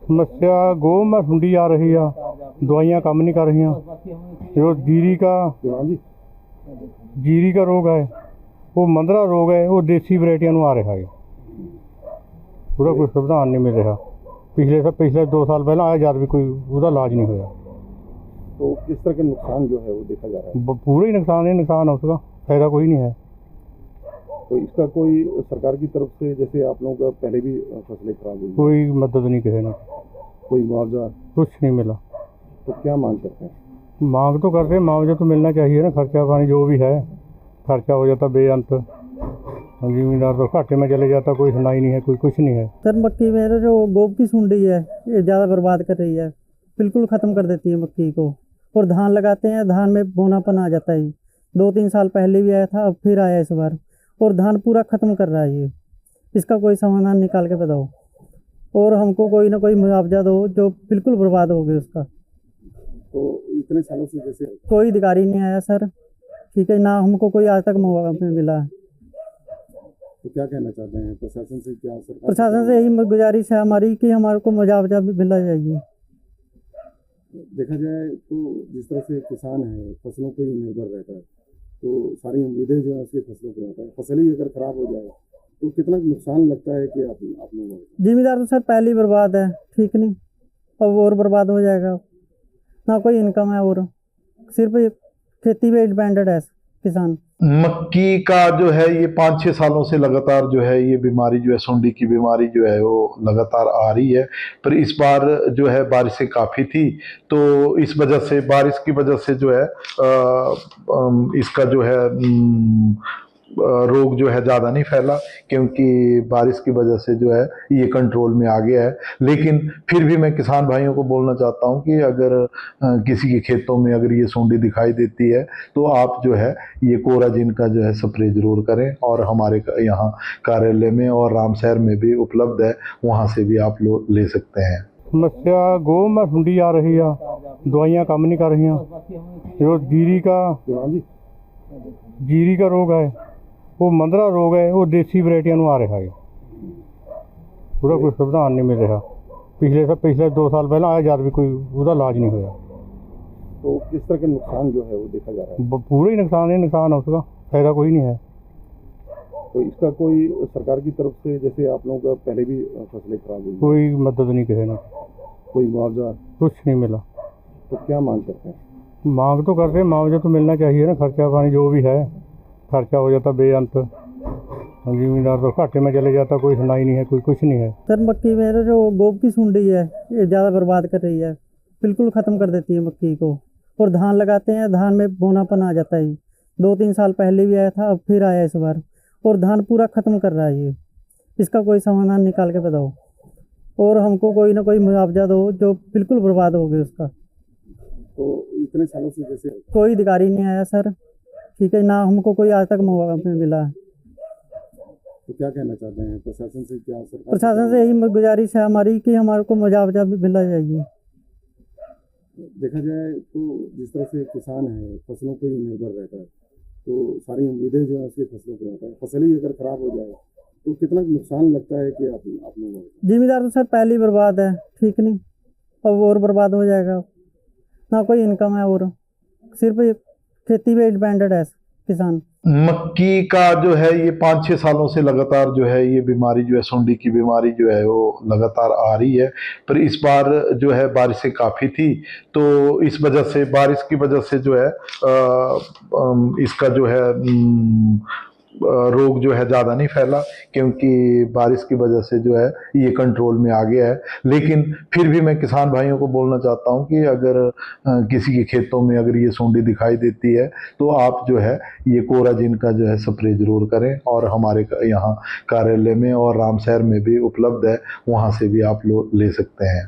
समस्या गौ में सुंडी आ रही है, दवाइयाँ काम नहीं कर रही। जो जीरी का रोग है, वो मंदरा रोग है, वो देसी वैरायटियां आ रहा है। पूरा कोई समाधान नहीं मिल रहा। पिछले 2 साल पहले आया, जब भी कोई उसका इलाज नहीं होया। तो किस तरह का नुकसान जो है वो देखा जा रहा है? पूरा ही नुकसान है उसका, फायदा कोई नहीं है। तो इसका कोई सरकार की तरफ से, जैसे आप लोगों का पहले भी फसलें खराब हुई, कोई मदद नहीं किसी ने, कोई मुआवजा कुछ नहीं मिला। तो क्या मांग करते हैं? मांग तो करते हैं, मुआवजा तो मिलना चाहिए ना। खर्चा पानी जो भी है, खर्चा हो जाता बेअंत। जमींदार तो घाटे में चले जाता, कोई सुनाई नहीं है, कोई कुछ नहीं है। सर मक्की में जो गोब की सुंडी है, ये ज़्यादा बर्बाद कर रही है, बिल्कुल ख़त्म कर देती है मक्की को। और धान लगाते हैं, धान में बोनापन आ जाता है। 2-3 साल पहले भी आया था, अब फिर आया इस बार, और धान पूरा ख़त्म कर रहा है ये। इसका कोई समाधान निकाल के बताओ, और हमको कोई ना कोई मुआवजा दो, जो बिल्कुल बर्बाद हो गया उसका। तो इतने सालों से जैसे कोई अधिकारी नहीं आया सर, ठीक है ना, हमको कोई आज तक मुआवजा मिला है। तो क्या कहना चाहते हैं प्रशासन से? क्या सरकार प्रशासन से यही गुजारिश है हमारी कि हमारे को मुआवजा भी मिलना चाहिए। देखा जाए तो जिस तरह से किसान है, फसलों पर ही निर्भर रहता है, तो सारी उम्मीदें जो है उसकी फसलों पर रहता है। फसल ही अगर खराब हो जाए तो कितना नुकसान लगता है कि आप लोगों को? जिम्मेदार तो सर पहले ही बर्बाद है, ठीक नहीं, अब और बर्बाद हो जाएगा। ना कोई इनकम है, और सिर्फ ये खेती पे डिपेंडेड है किसान। मक्की का जो है ये 5-6 सालों से लगातार जो है ये बीमारी जो है, सुंडी की बीमारी जो है वो लगातार आ रही है। पर इस बार जो है बारिशें काफ़ी थी, तो इस वजह से, बारिश की वजह से जो है इसका जो है रोग जो है ज़्यादा नहीं फैला, क्योंकि बारिश की वजह से जो है ये कंट्रोल में आ गया है। लेकिन फिर भी मैं किसान भाइयों को बोलना चाहता हूँ कि अगर किसी के खेतों में अगर ये सुंडी दिखाई देती है, तो आप जो है ये कोराजिन का जो है स्प्रे जरूर करें। और हमारे यहाँ कार्यालय में और रामशहर में भी उपलब्ध है, वहाँ से भी आप लोग ले सकते हैं। समस्या गौ में सुंडी आ रही है, दवाइयाँ काम नहीं कर रही। जो जीरी का रोग है, वो मंदरा रोग है, वो देसी वैरायटियां आ रहा है। पूरा कोई समाधान नहीं मिल रहा। पिछले 2 साल पहले आया, जब भी कोई उसका इलाज नहीं होया। तो किस तरह का नुकसान जो है वो देखा जा रहा है? पूरा ही नुकसान है उसका, फायदा कोई नहीं है। तो इसका कोई सरकार की तरफ से, जैसे आप लोगों का पहले भी फसलें खराब हुई, कोई मदद नहीं किसी ने, कोई मुआवजा कुछ नहीं मिला। तो क्या मांग करते हैं? मांग तो करते हैं, मुआवजा तो मिलना चाहिए ना। खर्चा पानी जो भी है, खर्चा हो जाता बेअंत। जमींदार तो घाटे में चले जाता, कोई सुनाई नहीं है, कोई कुछ नहीं है। सर मक्की में जो गोब की सुंडी है, ये ज़्यादा बर्बाद कर रही है, बिल्कुल ख़त्म कर देती है मक्की को। और धान लगाते हैं, धान में बोनापन आ जाता है। 2-3 साल पहले भी आया था, अब फिर आया इस बार, और धान पूरा ख़त्म कर रहा है ये। इसका कोई समाधान निकाल के बताओ, और हमको कोई ना कोई मुआवजा दो, जो बिल्कुल बर्बाद हो गया उसका। तो इतने सालों से जैसे कोई अधिकारी नहीं आया सर, ठीक है ना, हमको कोई आज तक मुआवजा मिला है। तो क्या कहना चाहते हैं प्रशासन से? क्या सरकार प्रशासन से यही गुजारिश है हमारी कि हमारे को मुआवजा भी मिलना चाहिए। देखा जाए तो जिस तरह से किसान है, फसलों पर ही निर्भर रहता है, तो सारी उम्मीदें जो है उसकी फसलों पर रहता है। फसल ही अगर खराब हो जाए तो कितना नुकसान लगता है कि आप लोगों को? जिम्मेदार तो सर पहले ही बर्बाद है, ठीक नहीं, अब और बर्बाद हो जाएगा। ना कोई इनकम है, और सिर्फ खेती पे डिपेंडेड है किसान। मक्की का जो है ये 5-6 सालों से लगातार जो है ये बीमारी जो है, सुंडी की बीमारी जो है वो लगातार आ रही है। पर इस बार जो है बारिशें काफ़ी थी, तो इस वजह से, बारिश की वजह से जो है इसका जो है रोग जो है ज़्यादा नहीं फैला, क्योंकि बारिश की वजह से जो है ये कंट्रोल में आ गया है। लेकिन फिर भी मैं किसान भाइयों को बोलना चाहता हूँ कि अगर किसी के खेतों में अगर ये सुंडी दिखाई देती है, तो आप जो है ये कोराजिन का जो है स्प्रे जरूर करें। और हमारे यहाँ कार्यालय में और रामशहर में भी उपलब्ध है, वहाँ से भी आप लोग ले सकते हैं।